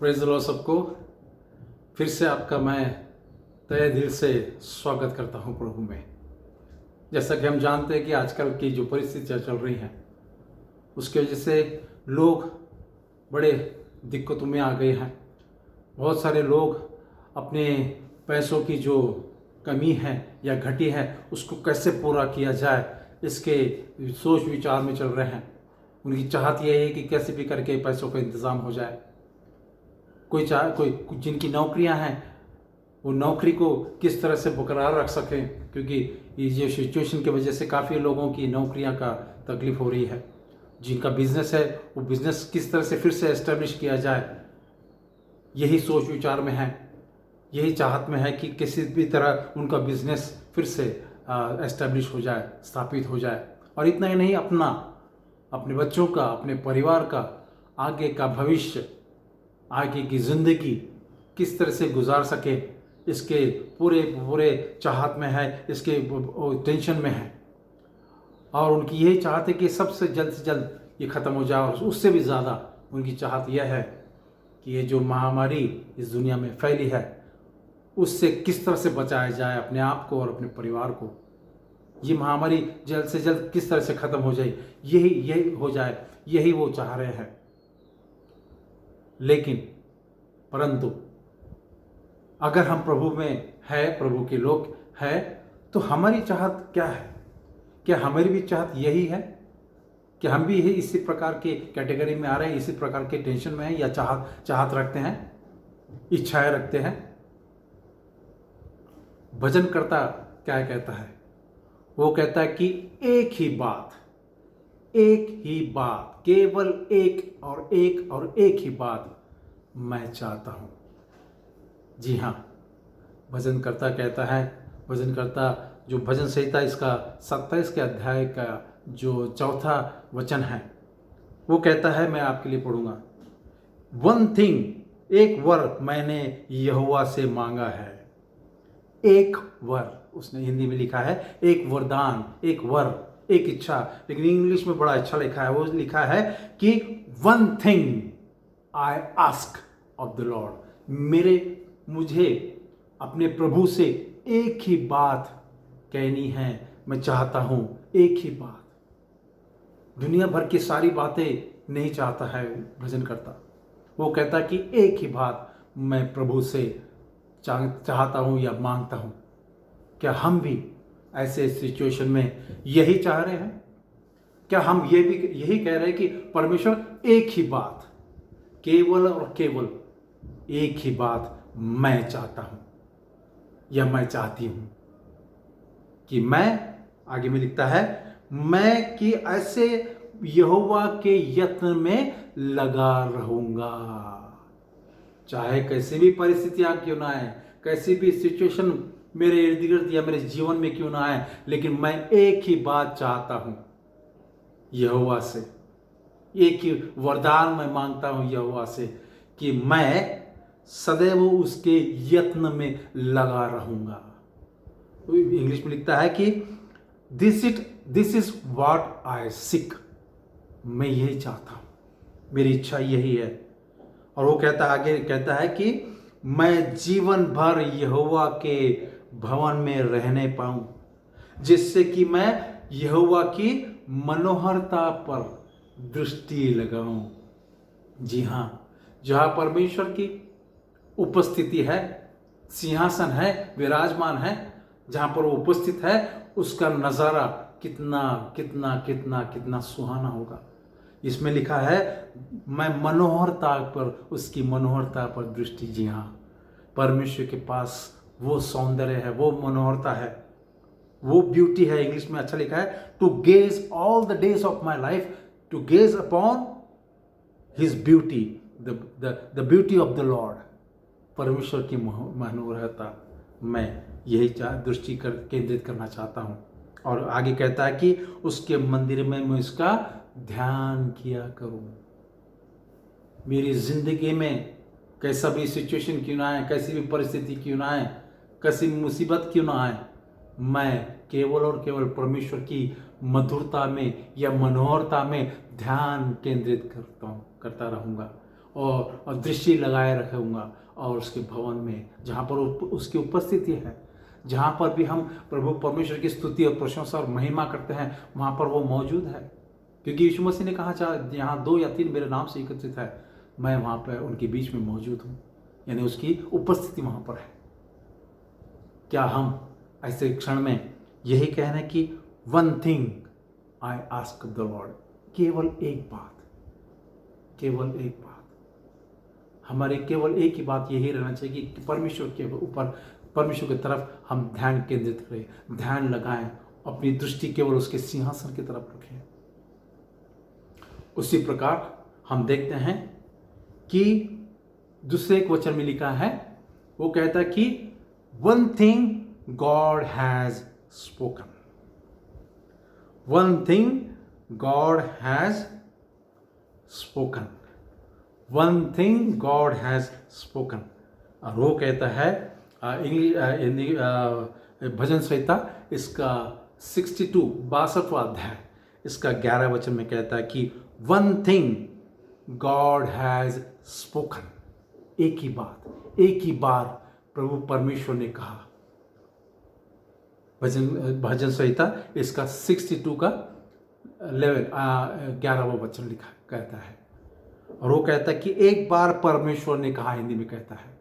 Praise the Lord सबको। फिर से आपका मैं तहे दिल से स्वागत करता हूं प्रभु में। जैसा कि हम जानते हैं कि आजकल की जो परिस्थितियां चल रही हैं उसकी वजह से लोग बड़े दिक्कतों में आ गए हैं। बहुत सारे लोग अपने पैसों की जो कमी है या घटी है उसको कैसे पूरा किया जाए इसके सोच विचार में चल रहे हैं। उनकी चाहत यह है कि कैसे भी करके पैसों का इंतज़ाम हो जाए। कोई जिनकी नौकरियां हैं वो नौकरी को किस तरह से बरकरार रख सकें, क्योंकि ये जो सिचुएशन की वजह से काफ़ी लोगों की नौकरियां का तकलीफ हो रही है। जिनका बिजनेस है वो बिजनेस किस तरह से फिर से एस्टेब्लिश किया जाए, यही सोच विचार में है। यही चाहत में है कि किसी भी तरह उनका बिजनेस फिर से एस्टेब्लिश हो जाए, स्थापित हो जाए। और इतना ही नहीं, अपने बच्चों का, अपने परिवार का आगे का भविष्य, आगे की ज़िंदगी किस तरह से गुजार सके, इसके पूरे चाहत में है, इसके टेंशन में है। और उनकी यही चाहत है कि सबसे जल्द से जल्द ये ख़त्म हो जाए। और उससे भी ज़्यादा उनकी चाहत यह है कि ये जो महामारी इस दुनिया में फैली है उससे किस तरह से बचाया जाए अपने आप को और अपने परिवार को। ये महामारी जल्द से जल्द किस तरह से ख़त्म हो जाए, यही हो जाए, यही वो चाह रहे हैं। लेकिन परंतु अगर हम प्रभु में है, प्रभु के लोग हैं, तो हमारी चाहत क्या है? क्या हमारी भी चाहत यही है कि हम भी इसी प्रकार के कैटेगरी में आ रहे हैं, इसी प्रकार के टेंशन में हैं, या चाहत रखते हैं, इच्छाएं रखते हैं? भजनकर्ता क्या कहता है? वो कहता है कि एक ही बात, केवल एक ही बात मैं चाहता हूं। जी हाँ, भजनकर्ता कहता है। भजनकर्ता जो भजन संहिता इसका 27 के अध्याय का जो चौथा वचन है वो कहता है, मैं आपके लिए पढ़ूंगा। वन थिंग, एक वर मैंने यहोवा से मांगा है। एक वर, उसने हिंदी में लिखा है एक वरदान, एक वर, एक इच्छा, लेकिन इंग्लिश में बड़ा अच्छा लिखा है। वो लिखा है कि one thing I ask of the Lord. मुझे अपने प्रभु से एक ही बात कहनी है, मैं चाहता हूं एक ही बात। दुनिया भर की सारी बातें नहीं चाहता है भजन करता। वो कहता कि एक ही बात मैं प्रभु से चाहता हूं या मांगता हूं। क्या हम भी ऐसे सिचुएशन में यही चाह रहे हैं? क्या हम ये भी यही कह रहे हैं कि परमेश्वर एक ही बात, केवल और केवल एक ही बात मैं चाहता हूं या मैं चाहती हूं? कि मैं, आगे में लिखता है, मैं कि ऐसे यहोवा के यत्न में लगा रहूंगा। चाहे कैसी भी परिस्थितियां क्यों ना आए, कैसी भी सिचुएशन मेरे इर्द गिर्द या मेरे जीवन में क्यों ना आए, लेकिन मैं एक ही बात चाहता हूं यहोवा से। एक ही वरदान मैं मांगता हूं यहोवा से कि मैं सदैव उसके यत्न में लगा रहूंगा। इंग्लिश में लिखता है कि this is what I seek. मैं यही चाहता हूं, मेरी इच्छा यही है। और वो आगे कहता है कि मैं जीवन भर यहोवा के भवन में रहने पाऊं, जिससे कि मैं यहोवा की मनोहरता पर दृष्टि लगाऊं। जी हां, जहां परमेश्वर की उपस्थिति है, सिंहासन है, विराजमान है, जहां पर वो उपस्थित है, उसका नजारा कितना कितना कितना कितना सुहाना होगा। इसमें लिखा है मैं मनोहरता पर, उसकी मनोहरता पर दृष्टि। जी हाँ, परमेश्वर के पास वो सौंदर्य है, वो मनोहरता है, वो ब्यूटी है। इंग्लिश में अच्छा लिखा है, to gaze all the days of my life, to gaze upon his beauty, the beauty of the lord. परमेश्वर की मनोहरता मैं यही दृष्टि केंद्रित करना चाहता हूँ। और आगे कहता है कि उसके मंदिर में मैं इसका ध्यान किया करूं। मेरी जिंदगी में कैसा भी सिचुएशन क्यों ना आए, कैसी भी परिस्थिति क्यों ना आए, कैसी मुसीबत क्यों ना आए, मैं केवल और केवल परमेश्वर की मधुरता में या मनोहरता में ध्यान केंद्रित करता रहूंगा। और दृष्टि लगाए रखूँगा, और उसके भवन में जहाँ पर उसकी उपस्थिति है, जहाँ पर भी हम प्रभु परमेश्वर की स्तुति और प्रशंसा और महिमा करते हैं, वहाँ पर वो मौजूद है। क्योंकि यीशु मसीह ने कहा, चाहे यहाँ 2 या 3 मेरे नाम से एकत्रित है, मैं वहाँ पर उनके बीच में मौजूद हूँ, यानी उसकी उपस्थिति वहाँ पर है। क्या हम ऐसे क्षण में यही कह रहे हैं कि one thing I ask the Lord, केवल एक बात, केवल एक बात, हमारे केवल एक ही बात यही रहना चाहिए कि परमेश्वर के ऊपर, परमेश्वर की तरफ हम ध्यान केंद्रित करें, ध्यान लगाएं, अपनी दृष्टि केवल उसके सिंहासन की तरफ रखें। उसी प्रकार हम देखते हैं कि दूसरे एक वचन में लिखा है, वो कहता है कि one thing God has spoken, one thing God has spoken, one thing God has spoken. और वो कहता है इंग्लिश भजन संहिता इसका 62वां अध्याय इसका 11 वचन में कहता है कि one thing God has spoken, एक ही बात, एक ही बार प्रभु परमेश्वर ने कहा। भजन संहिता इसका 62 का 11वां वचन लिखा कहता है, और वो कहता है कि एक बार परमेश्वर ने कहा, हिंदी में कहता है,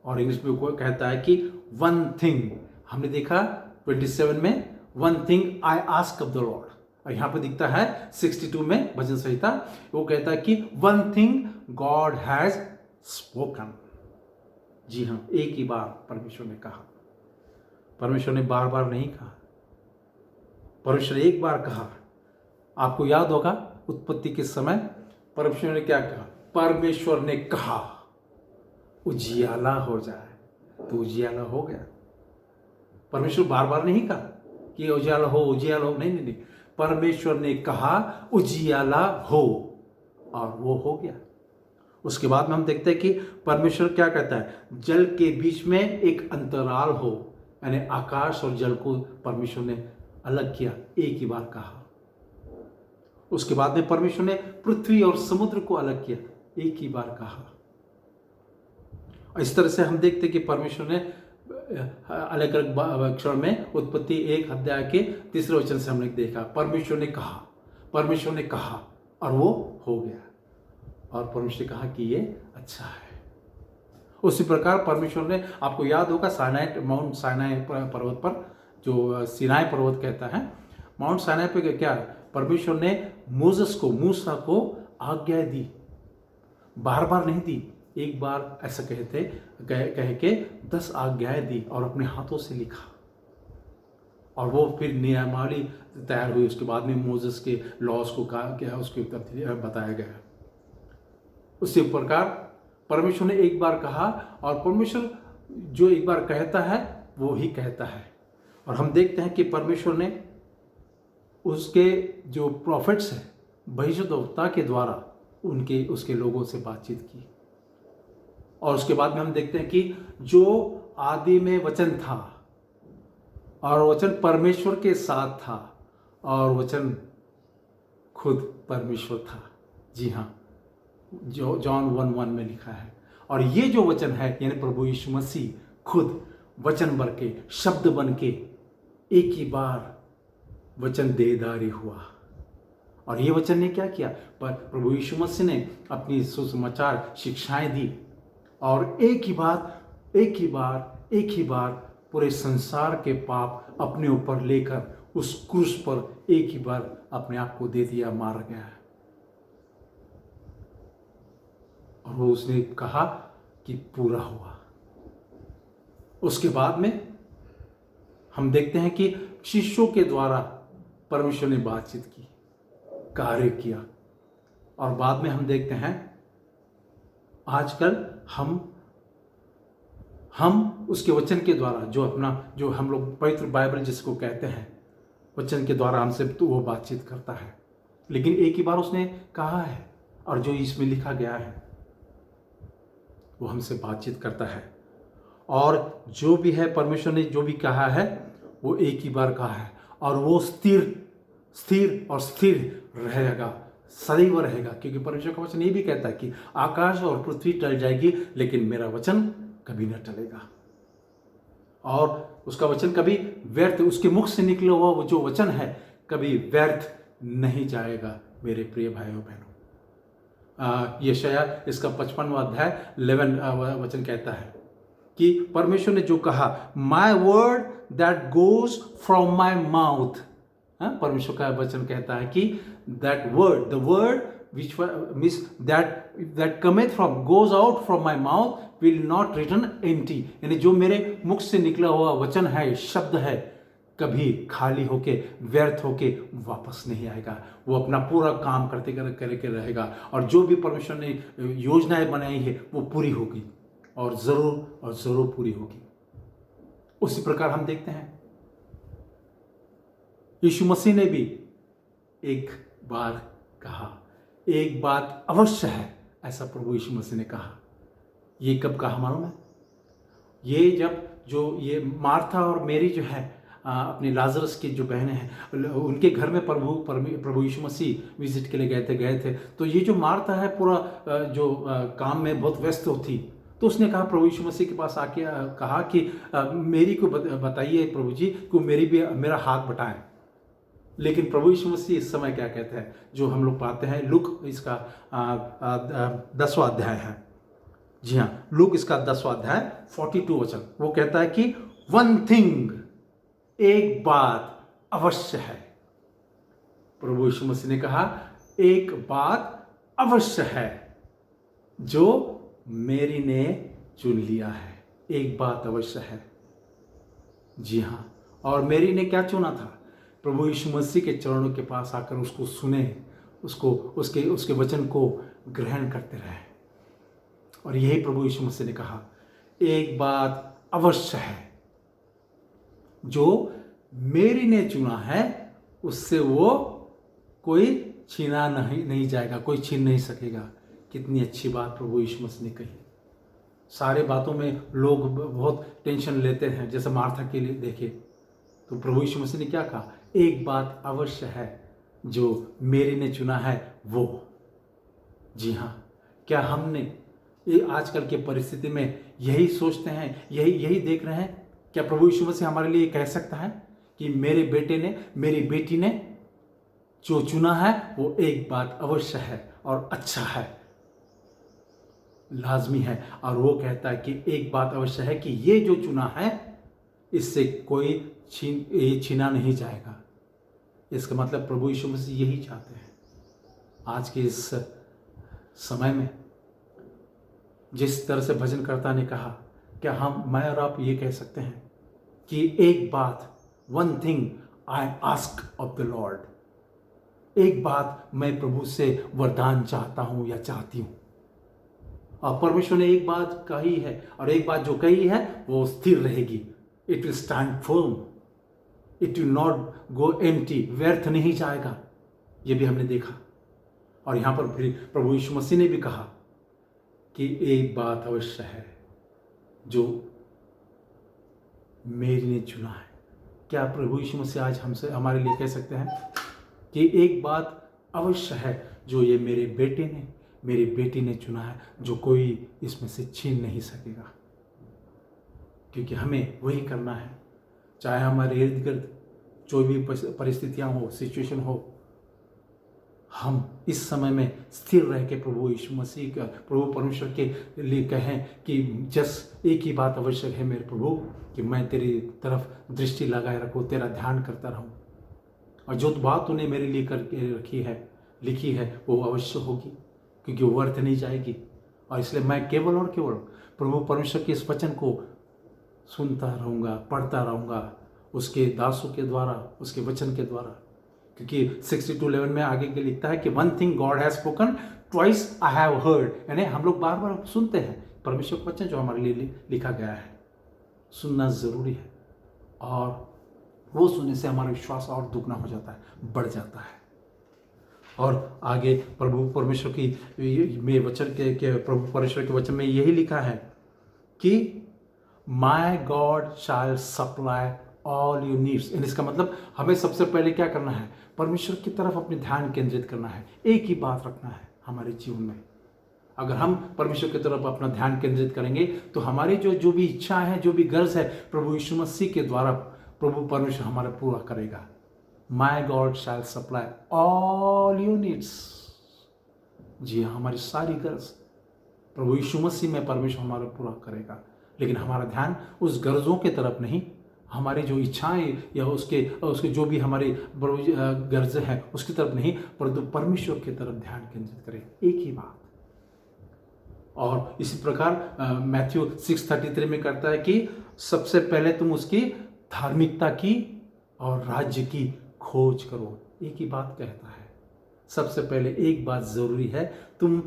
और इंग्लिश में वो कहता है कि वन थिंग, हमने देखा 27 में one thing I ask of the Lord, और यहाँ पे दिखता है 62 में भजन संहिता, वो कहता है कि one thing God has spoken. जी हाँ, एक ही बार परमेश्वर ने कहा, परमेश्वर ने बार बार नहीं कहा, परमेश्वर एक बार कहा। आपको याद होगा उत्पत्ति के समय परमेश्वर ने क्या कहा? परमेश्वर ने कहा उजियाला हो जाए, तो उजियाला हो गया। परमेश्वर बार बार नहीं कहा कि उजियाला हो, उजियाला हो, नहीं नहीं नहीं, परमेश्वर ने कहा उजियाला हो, और वो हो गया। उसके बाद में हम देखते हैं कि परमेश्वर क्या कहता है, जल के बीच में एक अंतराल हो, यानी आकाश और जल को परमेश्वर ने अलग किया, एक ही बार कहा। उसके बाद में परमेश्वर ने पृथ्वी और समुद्र को अलग किया, एक ही बार कहा। इस तरह से हम देखते हैं कि परमेश्वर ने अलग अलग क्षण में, उत्पत्ति 1 अध्याय के 3 वचन से हमने देखा, परमेश्वर ने कहा, परमेश्वर ने कहा, और वो हो गया, और परमेश्वर ने कहा कि ये अच्छा है। उसी प्रकार परमेश्वर ने, आपको याद होगा साइनाई, माउंट साइनाई पर्वत पर, जो सिनाई पर्वत कहता है, माउंट साइनाई पे क्या परमेश्वर ने मूसा को आज्ञा दी, बार बार नहीं दी, एक बार ऐसा कह के 10 आज्ञाएं दी और अपने हाथों से लिखा, और वो फिर नियमावली तैयार हुई। उसके बाद में मोसेस के लॉज को क्या उसके ऊपर बताया गया। उसी प्रकार परमेश्वर ने एक बार कहा, और परमेश्वर जो एक बार कहता है वो ही कहता है। और हम देखते हैं कि परमेश्वर ने उसके जो प्रॉफिट्स हैं, भविष्यद्वक्ता के द्वारा उसके लोगों से बातचीत की। और उसके बाद में हम देखते हैं कि जो आदि में वचन था, और वचन परमेश्वर के साथ था, और वचन खुद परमेश्वर था। जी हाँ, जो जॉन 1:1 में लिखा है। और ये जो वचन है, यानी प्रभु यीशु मसीह खुद वचन बन के, शब्द बन के, एक ही बार वचन देहधारी हुआ। और ये वचन ने क्या किया? पर प्रभु यीशु मसीह ने अपनी सुसमाचार शिक्षाएं दी, और एक ही बार पूरे संसार के पाप अपने ऊपर लेकर उस क्रूस पर एक ही बार अपने आप को दे दिया, मार गया। और वो उसने कहा कि पूरा हुआ। उसके बाद में हम देखते हैं कि शिष्यों के द्वारा परमेश्वर ने बातचीत की, कार्य किया। और बाद में हम देखते हैं आजकल हम उसके वचन के द्वारा, जो हम लोग पवित्र बाइबल जिसको कहते हैं, वचन के द्वारा हमसे तो वो बातचीत करता है। लेकिन एक ही बार उसने कहा है, और जो इसमें लिखा गया है वो हमसे बातचीत करता है। और जो भी है, परमेश्वर ने जो भी कहा है वो एक ही बार कहा है, और वो स्थिर रहेगा, सदैव रहेगा, क्योंकि परमेश्वर का वचन ये भी कहता है कि आकाश और पृथ्वी टल जाएगी लेकिन मेरा वचन कभी न टलेगा। और उसका वचन कभी व्यर्थ, उसके मुख से निकला हुआ वो जो वचन है कभी व्यर्थ नहीं जाएगा। मेरे प्रिय भाइयों बहनों, यशाया इसका 55वां अध्याय 11 वचन कहता है कि परमेश्वर ने जो कहा, my word that goes from my mouth, परमेश्वर का वचन कहता है कि that word, the word which means that cometh from, goes out from my mouth will not return empty, यानी जो मेरे मुख से निकला हुआ वचन है, शब्द है, कभी खाली होके व्यर्थ होके वापस नहीं आएगा। वो अपना पूरा काम करते करके रहेगा और जो भी परमेश्वर ने योजनाएं बनाई है वो पूरी होगी और ज़रूर पूरी होगी। उसी प्रकार हम देखते हैं यीशु मसीह ने भी एक बार कहा, एक बात अवश्य है, ऐसा प्रभु यीशु मसीह ने कहा। ये कब कहा मालूम है? ये जब जो ये मार्था और मेरी जो है अपने लाजरस की जो बहनें हैं उनके घर में प्रभु यीशु मसीह विजिट के लिए गए थे। तो ये जो मार्था है पूरा जो काम में बहुत व्यस्त होती, तो उसने कहा प्रभु यीशु मसीह के पास आके कहा कि मेरी को बताइए प्रभु जी को मेरा हाथ बटाएं। लेकिन प्रभु यीशु मसीह इस समय क्या कहते हैं, जो हम लोग पाते हैं लूक इसका 10वां अध्याय है, जी हाँ, लूक इसका 10वां अध्याय 42 वचन, वो कहता है कि वन थिंग, एक बात अवश्य है। प्रभु यीशु मसीह ने कहा एक बात अवश्य है जो मेरी ने चुन लिया है, एक बात अवश्य है। जी हाँ, और मेरी ने क्या चुना था? प्रभु यीशु मसीह के चरणों के पास आकर उसको सुने, उसको उसके वचन को ग्रहण करते रहे। और यही प्रभु यीशु मसीह ने कहा एक बात अवश्य है जो मेरी ने चुना है, उससे वो कोई छीना नहीं जाएगा, कोई छीन नहीं सकेगा। कितनी अच्छी बात प्रभु यीशु मसीह ने कही। सारे बातों में लोग बहुत टेंशन लेते हैं, जैसे मार्था के लिए देखे तो प्रभु यीशु मसीह ने क्या कहा, एक बात अवश्य है जो मेरी ने चुना है वो। जी हाँ, क्या हमने ये आजकल के परिस्थिति में यही सोचते हैं, यही देख रहे हैं? क्या प्रभु यीशु मसीह हमारे लिए कह सकता है कि मेरे बेटे ने, मेरी बेटी ने जो चुना है वो एक बात अवश्य है और अच्छा है, लाजमी है। और वो कहता है कि एक बात अवश्य है कि ये जो चुना है इससे कोई छीना नहीं जाएगा। इसका मतलब प्रभु यीशु मसीह यही चाहते हैं। आज के इस समय में जिस तरह से भजनकर्ता ने कहा, क्या मैं और आप ये कह सकते हैं कि एक बात, one thing I ask of the Lord, एक बात मैं प्रभु से वरदान चाहता हूं या चाहती हूं। और परमेश्वर ने एक बात कही है और एक बात जो कही है वो स्थिर रहेगी। It will stand firm, it will not go empty, व्यर्थ नहीं जाएगा। ये भी हमने देखा। और यहां पर फिर प्रभु यीशु मसीह ने भी कहा कि एक बात अवश्य है जो मेरी ने चुना है। क्या प्रभु यीशु मसीह आज हमसे, हमारे लिए कह सकते हैं कि एक बात अवश्य है जो ये मेरे बेटे ने, मेरी बेटी ने चुना है, जो कोई इसमें से छीन नहीं सकेगा। क्योंकि हमें वही करना है, चाहे हमारे इर्द गिर्द जो भी परिस्थितियां हो, सिचुएशन हो, हम इस समय में स्थिर रह के प्रभु यीशु मसीह का, प्रभु परमेश्वर के लिए कहें कि एक ही बात आवश्यक है मेरे प्रभु, कि मैं तेरी तरफ दृष्टि लगाए रखूं, तेरा ध्यान करता रहूं, और जो बात तूने मेरे लिए करके लिखी है वो अवश्य होगी, क्योंकि वो व्यर्थ नहीं जाएगी। और इसलिए मैं केवल और केवल प्रभु परमेश्वर के इस वचन को सुनता रहूँगा, पढ़ता रहूँगा, उसके दासों के द्वारा, उसके वचन के द्वारा। क्योंकि 62:11 में आगे के लिखता है कि one thing God has spoken twice I have heard, यानी हम लोग बार बार सुनते हैं परमेश्वर का वचन जो हमारे लिए लिखा गया है। सुनना ज़रूरी है और वो सुनने से हमारा विश्वास और दुगना हो जाता है, बढ़ जाता है। और आगे प्रभु परमेश्वर की में वचन के प्रभु परमेश्वर के वचन में यही लिखा है कि my God shall supply all your needs. इसका मतलब हमें सबसे पहले क्या करना है, परमेश्वर की तरफ अपने ध्यान केंद्रित करना है, एक ही बात रखना है हमारे जीवन में। अगर हम परमेश्वर की तरफ अपना ध्यान केंद्रित करेंगे तो हमारी जो भी इच्छा है, जो भी गर्ज है, प्रभु यीशु मसीह के द्वारा प्रभु परमेश्वर हमारा पूरा करेगा। My God shall supply all your needs. जी हाँ, हमारी सारी गर्ज प्रभु यीशु मसीह में परमेश्वर हमारा पूरा करेगा। लेकिन हमारा ध्यान उस गर्जों के तरफ नहीं, हमारी जो इच्छाएं या उसके जो भी हमारी गर्ज है उसकी तरफ नहीं, परंतु परमेश्वर की तरफ ध्यान केंद्रित करें, एक ही बात। और इसी प्रकार मैथ्यू 6:33 में करता है कि सबसे पहले तुम उसकी धार्मिकता की और राज्य की खोज करो। एक ही बात कहता है, सबसे पहले एक बात जरूरी है, तुम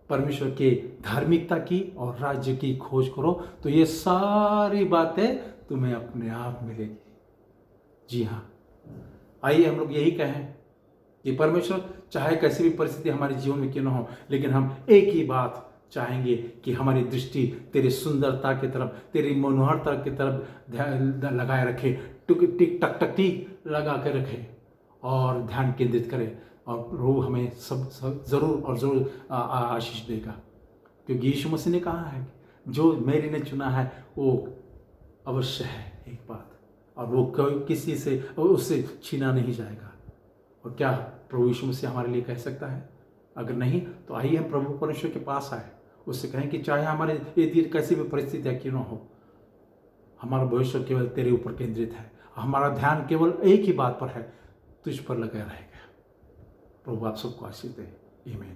परमेश्वर के धार्मिकता की और राज्य की खोज करो, तो ये सारी बातें तुम्हें अपने आप मिलेगी। जी हाँ, आइए हम लोग यही कहें कि परमेश्वर चाहे कैसी भी परिस्थिति हमारे जीवन में क्यों न हो, लेकिन हम एक ही बात चाहेंगे कि हमारी दृष्टि तेरी सुंदरता की तरफ, तेरी मनोहरता की तरफ ध्यान लगाए रखे, टिक टक टक टिक लगा के रखे और ध्यान केंद्रित करे। और प्रभु हमें सब जरूर और जरूर आशीष देगा, क्योंकि यीशु मसीह ने कहा है जो मेरी ने चुना है वो अवश्य है एक बात, और वो कोई किसी से उससे छीना नहीं जाएगा। और क्या प्रभु यीशु मसीह हमारे लिए कह सकता है? अगर नहीं तो आइए हम प्रभु परमेश्वर के पास आए, उससे कहें कि चाहे हमारे इर्द कैसी भी परिस्थितियाँ क्यों न हो, हमारा भविष्य केवल तेरे ऊपर केंद्रित है, हमारा ध्यान केवल एक ही बात पर है, तुझ पर लगा रहेगा। प्रभु आप सबको आशीष दे। आमीन।